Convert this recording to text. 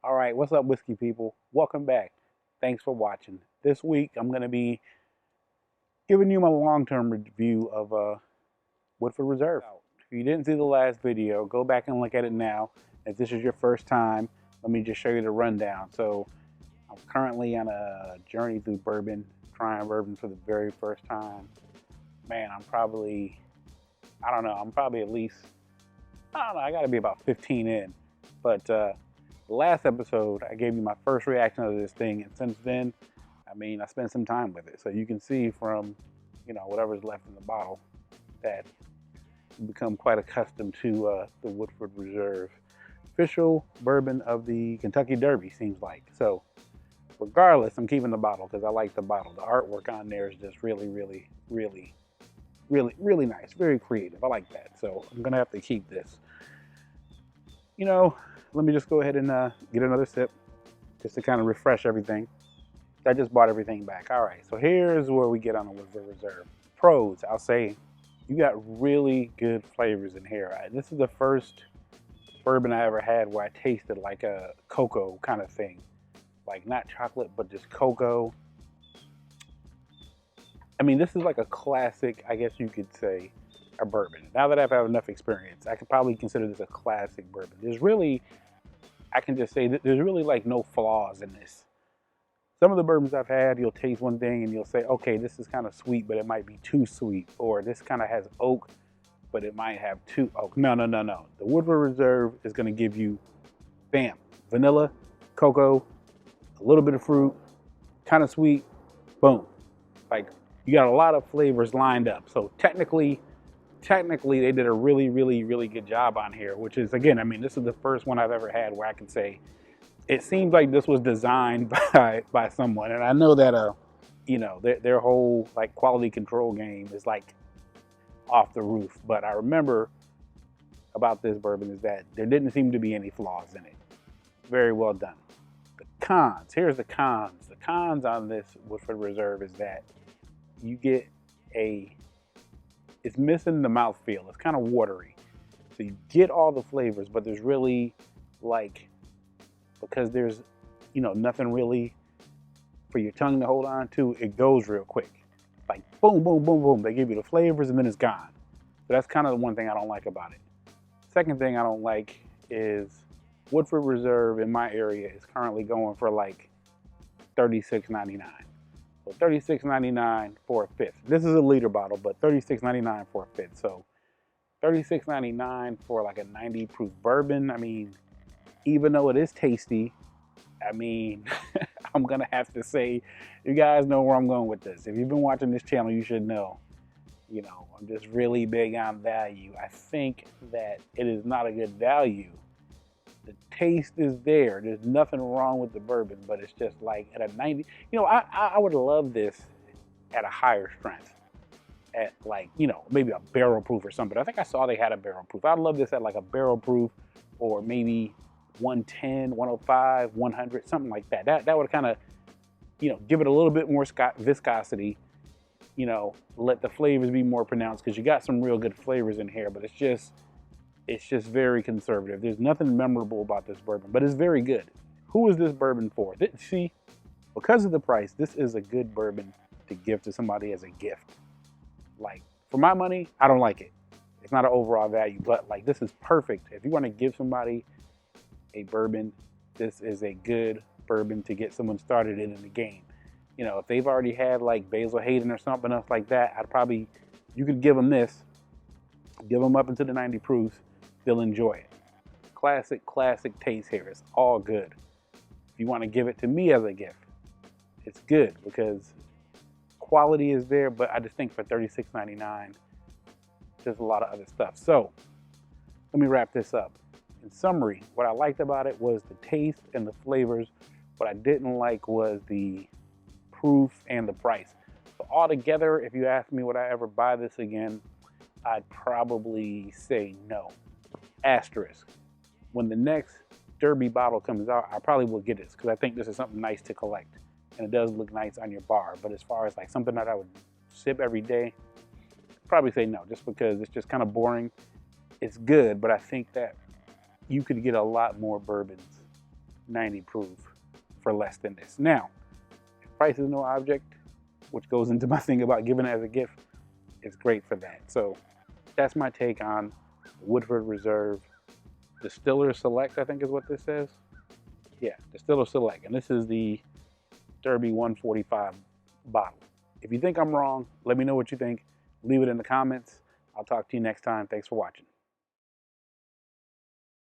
All right, what's up, whiskey people? Welcome back. Thanks for watching. This week, I'm going to be giving you my long-term review of Woodford Reserve. If you didn't see the last video, go back and look at it now. If this is your first time, let me just show you the rundown. So I'm currently on a journey through bourbon, trying bourbon for the very first time. Man, I'm probably at least, I got to be about 15 in. But the last episode, I gave you my first reaction to this thing, and since then, I spent some time with it. So you can see from, whatever's left in the bottle that I've become quite accustomed to the Woodford Reserve. Official bourbon of the Kentucky Derby, seems like. So regardless, I'm keeping the bottle because I like the bottle. The artwork on there is just really, really, really, really, really nice. Very creative. I like that. So I'm going to have to keep this. Let me just go ahead and get another sip just to kind of refresh everything. I just bought everything back. All right, so here's where we get on the Woodford Reserve. Pros, I'll say, you got really good flavors in here. This is the first bourbon I ever had where I tasted like a cocoa kind of thing. Like not chocolate, but just cocoa. This is like a classic, I guess you could say, a bourbon. Now that I've had enough experience, I could probably consider this a classic bourbon. I can just say that there's really like no flaws in this. Some of the bourbons I've had, you'll taste one thing and you'll say, okay, this is kind of sweet, but it might be too sweet. Or this kind of has oak, but it might have too oak. No. The Woodford Reserve is going to give you, bam, vanilla, cocoa, a little bit of fruit, kind of sweet, boom. Like you got a lot of flavors lined up. So technically they did a really, really, really good job on here, which is, again, this is the first one I've ever had where I can say, it seems like this was designed by someone. And I know that, their whole like quality control game is like off the roof. But I remember about this bourbon is that there didn't seem to be any flaws in it. Very well done. The cons, here's the cons. The cons on this Woodford Reserve is that you get it's missing the mouthfeel. It's kind of watery. So you get all the flavors, but there's really because there's, nothing really for your tongue to hold on to, it goes real quick. Like boom, boom, boom, boom. They give you the flavors and then it's gone. So that's kind of the one thing I don't like about it. Second thing I don't like is Woodford Reserve in my area is currently going for like $36.99. So $36.99 for a fifth. This is a liter bottle, but $36.99 for a fifth. So $36.99 for like a 90 proof bourbon. Even though it is tasty, I'm gonna have to say, you guys know where I'm going with this. If you've been watching this channel, you should know. I'm just really big on value. I think that it is not a good value. The taste is there. There's nothing wrong with the bourbon, but it's just like at a 90. I would love this at a higher strength, at like, maybe a barrel proof or something. I think I saw they had a barrel proof. I'd love this at like a barrel proof or maybe 110, 105, 100, something like that. That would kind of, give it a little bit more viscosity, let the flavors be more pronounced because you got some real good flavors in here, but it's just very conservative. There's nothing memorable about this bourbon, but it's very good. Who is this bourbon for? See, because of the price, this is a good bourbon to give to somebody as a gift. Like, for my money, I don't like it. It's not an overall value, but like this is perfect. If you want to give somebody a bourbon, this is a good bourbon to get someone started in the game. If they've already had like Basil Hayden or something else like that, you could give them this, give them up into the 90 proofs, they'll enjoy it. Classic taste here. It's all good. If you want to give it to me as a gift, it's good because quality is there, but I just think for $36.99, there's a lot of other stuff. So let me wrap this up. In summary, what I liked about it was the taste and the flavors. What I didn't like was the proof and the price. So altogether, if you ask me would I ever buy this again, I'd probably say no. Asterisk. When the next Derby bottle comes out, I probably will get this because I think this is something nice to collect. And it does look nice on your bar. But as far as like something that I would sip every day, probably say no, just because it's just kind of boring. It's good, but I think that you could get a lot more bourbons 90 proof for less than this. Now, if price is no object, which goes into my thing about giving it as a gift, it's great for that. So that's my take on Woodford Reserve Distiller Select, I think is what this says. Yeah, Distiller Select. And this is the Derby 145 bottle. If you think I'm wrong, let me know what you think. Leave it in the comments. I'll talk to you next time. Thanks for watching.